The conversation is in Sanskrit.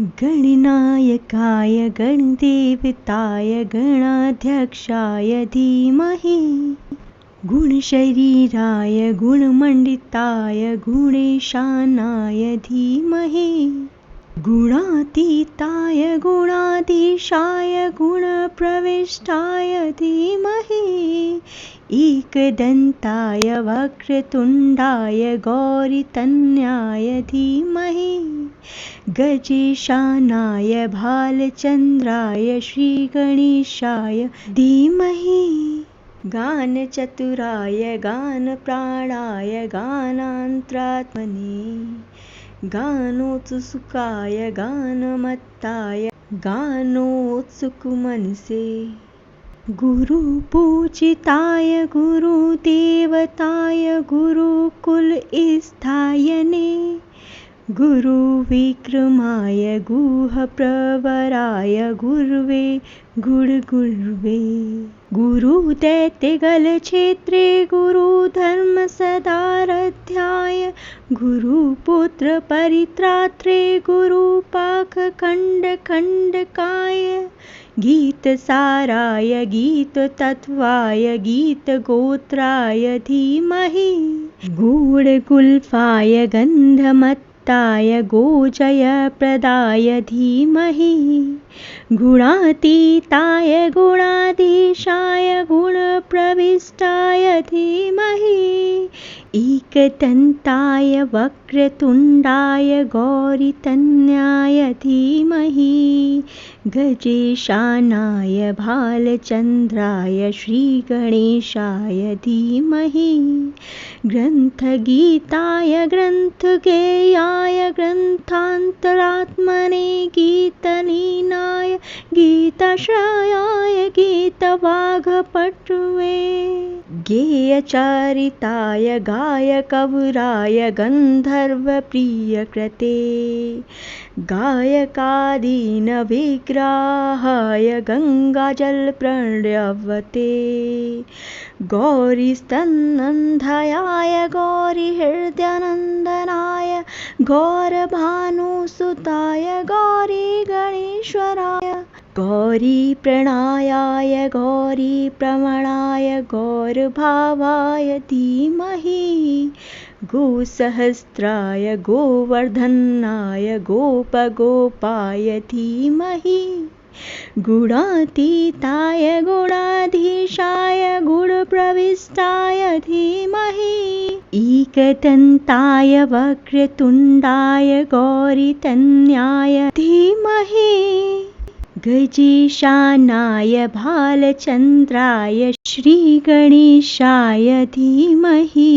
गणनायकाय गणदेवताय गणाध्यक्षाय धीमहि गुणशरीराय गुणमण्डिताय गुणेशानाय धीमहि गुणातीताय गुणाधीशाय गुणप्रविष्टाय धीमहि एकदन्ताय वक्रतुण्डाय गौरीतनयाय धीमहि गजेशानाय भालचन्द्राय श्रीगणेशाय धीमहि गानचतुराय गानप्राणाय गानान्तरात्मने गानोत्सुकाय गानमत्ताय गानोत्सुकमनसे गुरुपूजिताय गुरुदेवताय गुरुकुलस्थायने गुरुविक्रमाय गुहप्रवराय गुर्वे गुरुर्वे गुरुदैत्यगलक्षेत्रे गुरुधर्मसदाराध्याय गुरुपुत्रपरित्रात्रे गुरुपाकखण्डखण्डकाय गीतसाराय गीततत्त्वाय गीतगोत्राय धीमहि गूढगुल्फाय गन्धमत्ताय गोजयप्रदाय धीमहि गुणातीताय गुणाधीशाय गुणप्रविष्टाय धीमहि एकदन्ताय वक्रतुण्डाय गौरीतनयाय धीमहि गजेशानाय भालचन्द्राय श्रीगणेशाय धीमहि ग्रन्थगीताय ग्रन्थगेयाय ग्रन्थान्तरात्मने गीतलीनाय गीताश्रयाय गीतवाघपटवे गेयचरिताय गायकवराय गन्धर्वप्रियकृते गायकादीनविग्रहाय गङ्गाजलप्रणवते गौरीस्तनन्धयाय गौरीहृदयनन्दनाय गौरभानुसुताय गौरीगणेश्वराय गौरीप्रणायाय गौरीप्रमणाय गौरभावाय धीमहि गोसहस्राय गोवर्धनाय गोपगोपाय धीमहि गुणातीताय गुणाधीशाय गुणप्रविष्टाय धीमहि एकदन्ताय वक्रतुण्डाय गौरीतनयाय धीमहि गजेशानाय भालचन्द्राय श्रीगणेशाय धीमहि।